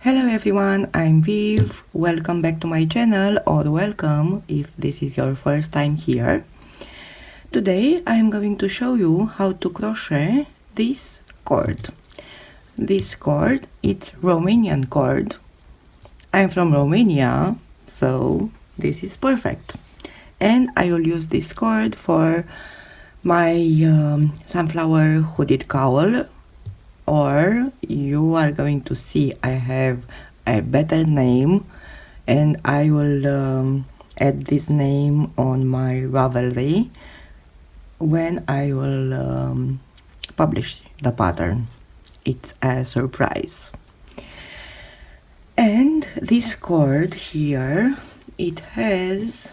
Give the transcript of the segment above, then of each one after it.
Hello everyone, I'm Viv. Welcome back to my channel, or welcome if this is your first time here. Today I'm going to show you how to crochet this cord. This cord, it's Romanian cord. I'm from Romania, so this is perfect. And I will use this cord for my Sunflower Hooded Cowl, or you are going to see I have a better name, and I will add this name on my Ravelry when I will publish the pattern. It's a surprise. And this cord here, it has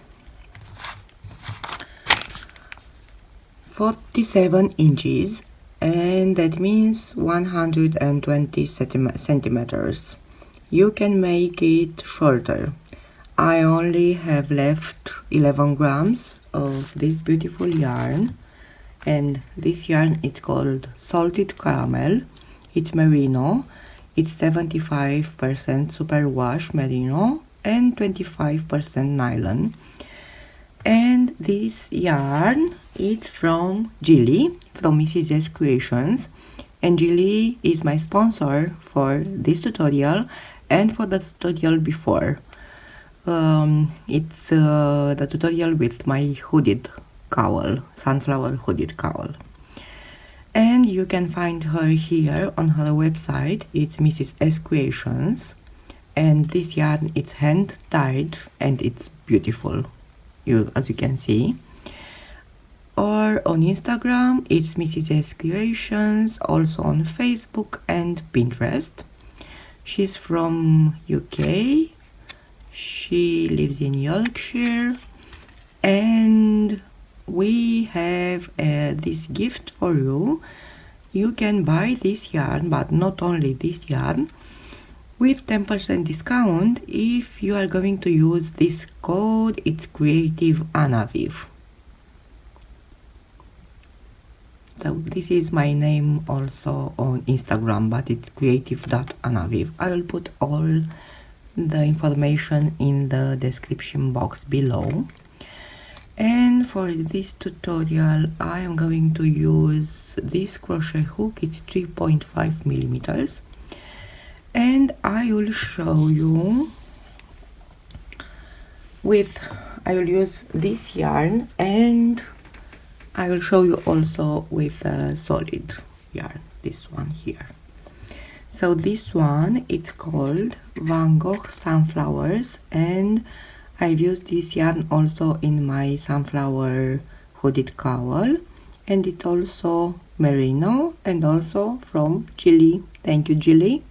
47 inches, and that means 120 centimeters. You can make it shorter. I only have left 11 grams of this beautiful yarn, and this yarn is called Salted Caramel. It's merino. It's 75% superwash merino and 25% nylon. And this yarn is from Gilly, from Mrs. S Creations, and Gilly is my sponsor for this tutorial and for the tutorial before. It's the tutorial with my hooded cowl, Sunflower Hooded Cowl. And you can find her here on her website. It's Mrs. S Creations, and this yarn is hand tied and it's beautiful, as you can see. Or on Instagram, it's Mrs. S Creations, also on Facebook and Pinterest. She's from UK. She lives in Yorkshire, and we have this gift for you. You can buy this yarn, but not only this yarn, with 10% discount if you are going to use this code. It's Creativ Anaviv. So this is my name also on Instagram, but it's creativ.anaviv. I will put all the information in the description box below. And for this tutorial I am going to use this crochet hook. It's 3.5 millimeters, and I will show you I will use this yarn, and I will show you also with a solid yarn, this one here. So this one, it's called Van Gogh Sunflowers, and I've used this yarn also in my Sunflower Hooded Cowl, and it's also merino and also from Gilly. Thank you, Gilly.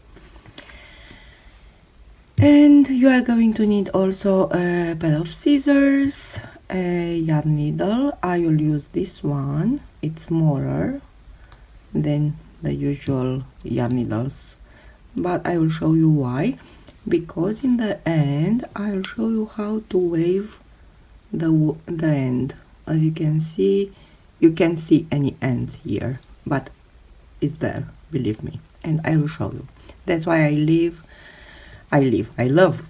And you are going to need also a pair of scissors, a yarn needle. I will use this one. It's smaller than the usual yarn needles, but I will show you why. Because in the end I will show you how to wave the end. As you can see any end here, but it's there, believe me, and I will show you. That's why I love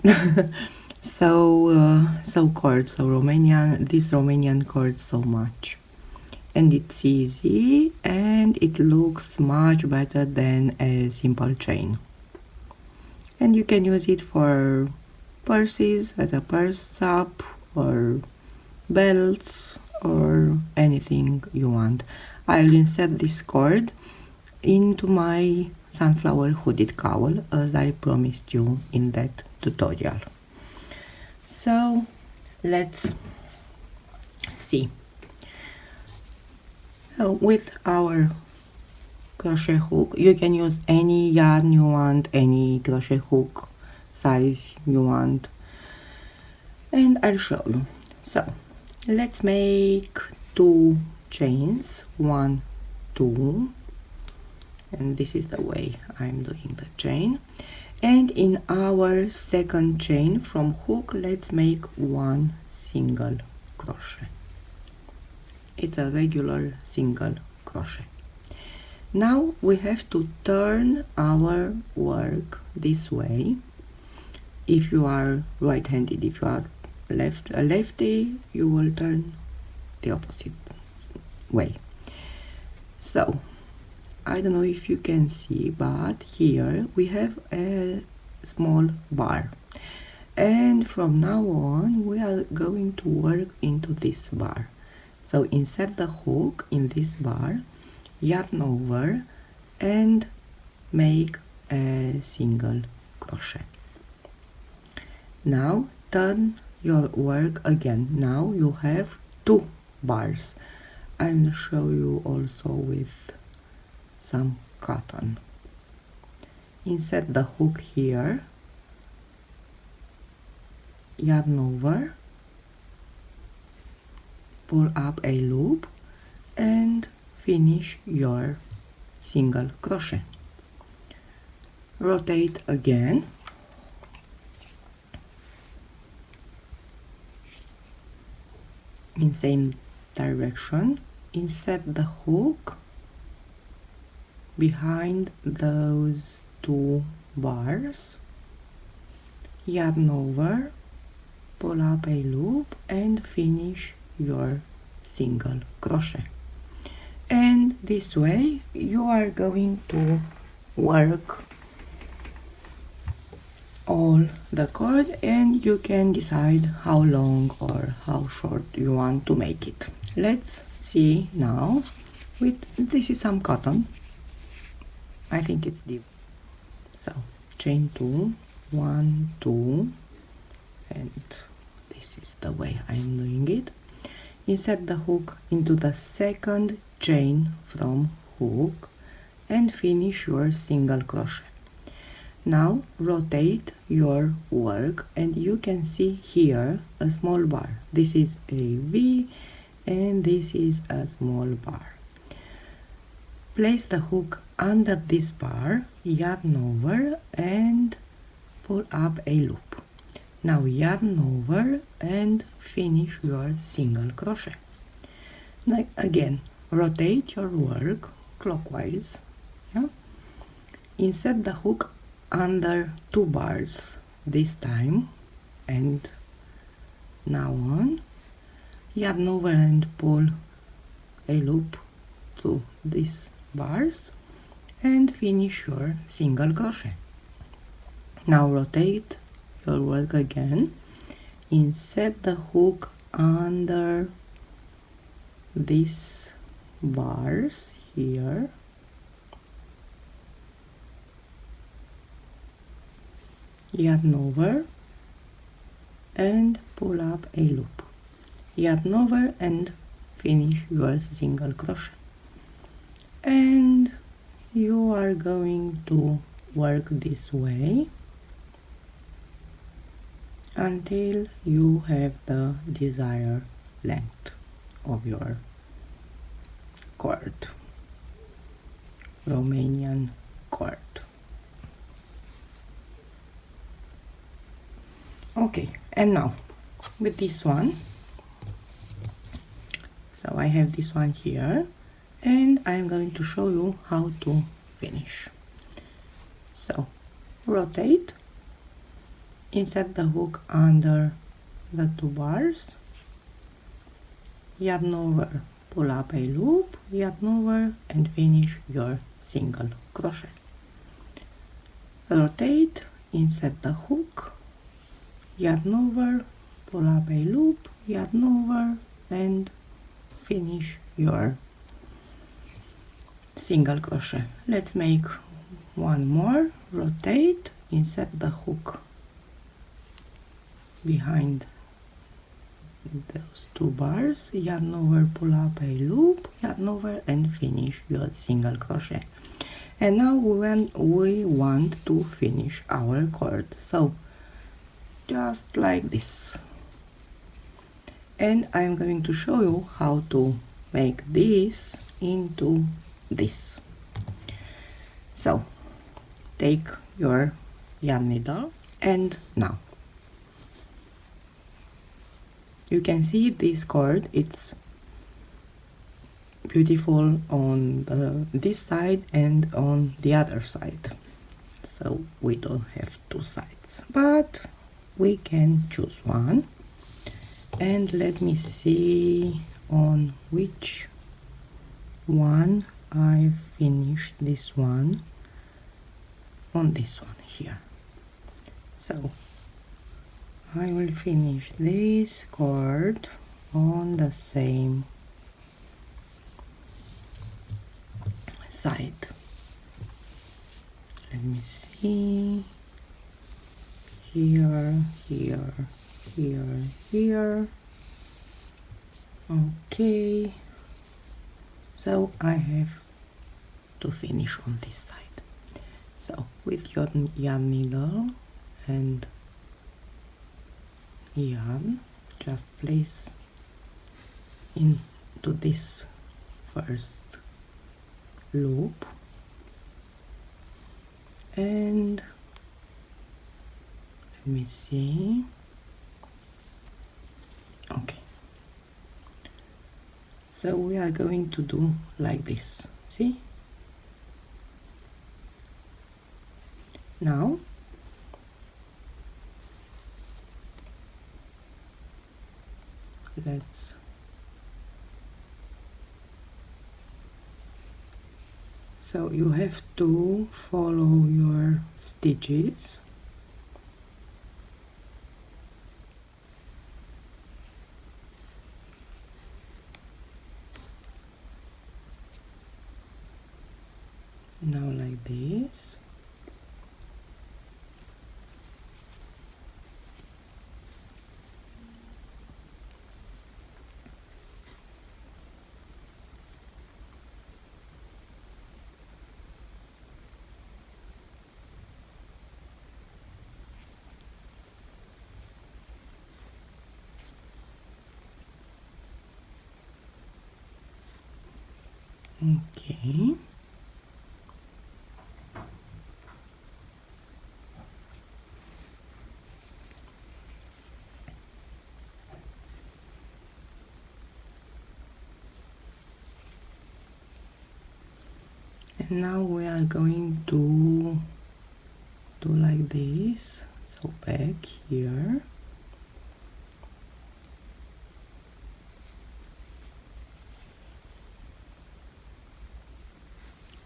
so cords, so this Romanian cord so much, and it's easy and it looks much better than a simple chain. And you can use it for purses, as a purse strap, or belts, or anything you want. I will insert this cord into my Sunflower Hooded Cowl, as I promised you in that tutorial. So let's see. So with our crochet hook, you can use any yarn you want, any crochet hook size you want, and I'll show you. So let's make 2 chains, 1, 2, and this is the way I'm doing the chain. And in our second chain from hook, let's make 1 single crochet. It's a regular single crochet. Now we have to turn our work this way. If you are right-handed, if you are a lefty, you will turn the opposite way. So I don't know if you can see, but here we have a small bar, and from now on we are going to work into this bar. So insert the hook in this bar, yarn over, and make a single crochet. Now turn your work again. Now you have 2 bars. I'll show you also with some cotton. Insert the hook here, yarn over, pull up a loop, and finish your single crochet. Rotate again, in same direction. Insert the hook behind those 2 bars, yarn over, pull up a loop, and finish your single crochet. And this way you are going to work all the cord, and you can decide how long or how short you want to make it. Let's see now. This is some cotton. I think it's deep. So chain 2, 1, 2, and this is the way I'm doing it. Insert the hook into the second chain from hook and finish your single crochet. Now rotate your work, and you can see here a small bar. This is a V and this is a small bar. Place the hook under this bar, yarn over, and pull up a loop. Now yarn over and finish your single crochet. Now again, rotate your work clockwise. Yeah? Insert the hook under 2 bars this time, and now on, yarn over and pull a loop through these bars and finish your single crochet. Now rotate your work again, insert the hook under these bars here, yarn over and pull up a loop, yarn over and finish your single crochet. And you are going to work this way until you have the desired length of your cord, Romanian cord. Okay, and now with this one, so I have this one here, and I'm going to show you how to finish. So rotate, insert the hook under the 2 bars, yarn over, pull up a loop, yarn over, and finish your single crochet. Rotate, insert the hook, yarn over, pull up a loop, yarn over, and finish your single crochet. Let's make one more. Rotate, insert the hook behind those 2 bars, yarn over, pull up a loop, yarn over, and finish your single crochet. And now when we want to finish our cord, so just like this. And I'm going to show you how to make this into this. So take your yarn needle, and now you can see this cord, it's beautiful on this side and on the other side. So we don't have two sides, but we can choose one. And let me see on which one I finished this one. On this one here. So I will finish this cord on the same side. Let me see. Here, here, here, here. Okay. So I have to finish on this side. So with your yarn needle and yarn, just place into this first loop and let me see. Okay, so we are going to do like this. See? Now let's so you have to follow your stitches now like this. Okay. And now we are going to do like this. So back here.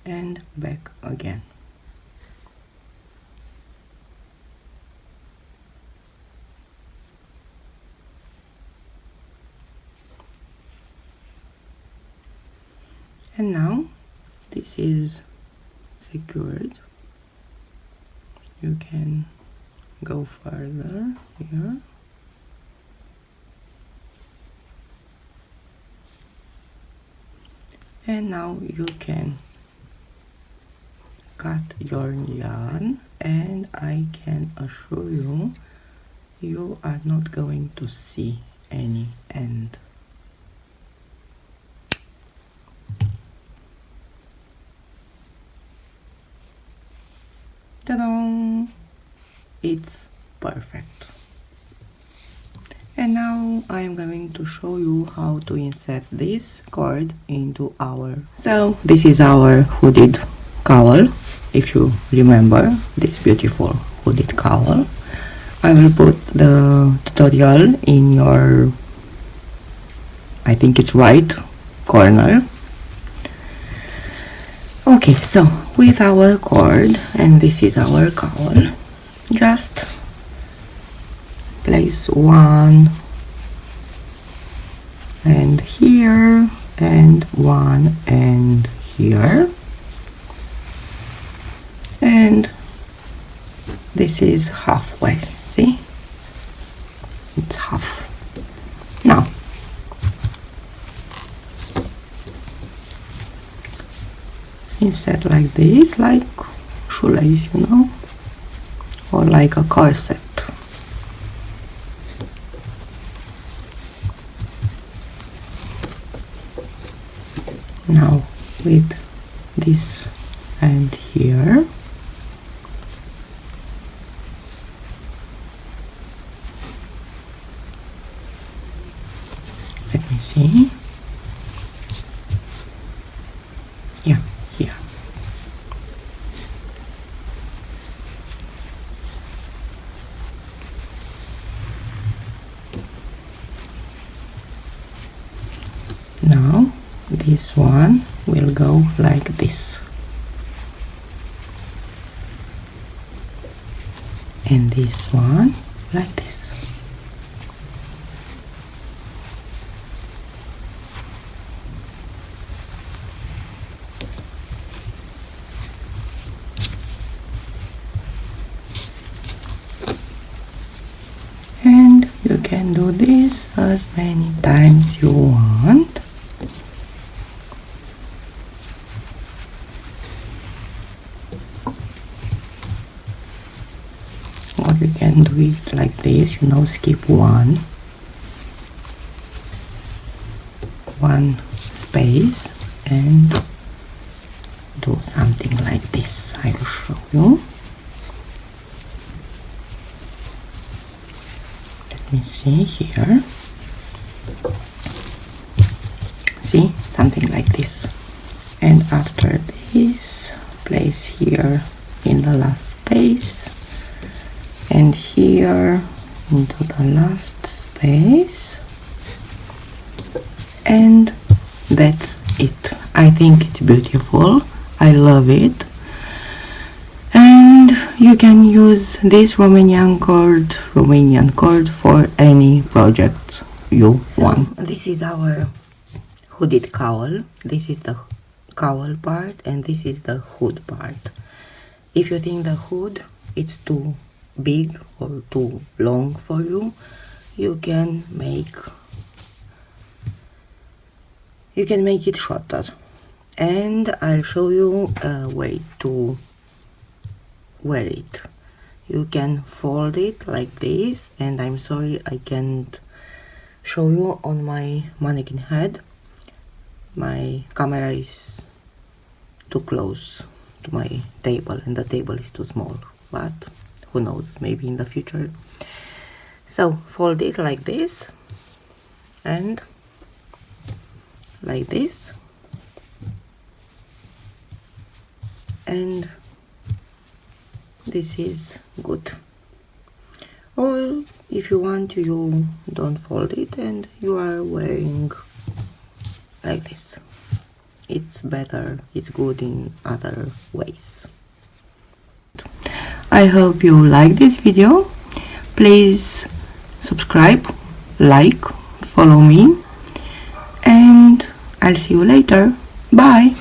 And back again. And now this is secured. You can go further here. And now you can cut your yarn, and I can assure you, you are not going to see any end. Ta-da! It's perfect. And now I am going to show you how to insert this cord into our... So this is our hooded cowl, if you remember this beautiful hooded cowl. I will put the tutorial in your, I think it's right corner. Okay, so with our cord, and this is our cowl, just place one and here and one and here, and this is halfway. See, it's half. Now insert like this, like shoelace, you know, or like a corset. Now with this and here, let me see, Now this one will go like this, and this one like this. And you can do this as many times you want. Or you can do it like this, you know, skip one space and do something like this. I will show you. Let me see here. See, something like this. And after this, place here in the last space, and here into the last space, and that's it. I think it's beautiful. I love it. And you can use this Romanian cord for any project you want. This is our hooded cowl. This is the cowl part and this is the hood part. If you think the hood it's too big or too long for you, you can make it shorter, and I'll show you a way to wear it. You can fold it like this, and I'm sorry I can't show you on my mannequin head. My camera is too close to my table and the table is too small, but who knows, maybe in the future. So fold it like this and like this, and this is good. Or if you want, you don't fold it and you are wearing like this. It's better, it's good in other ways. I hope you like this video. Please subscribe, like, follow me, and I'll see you later. Bye.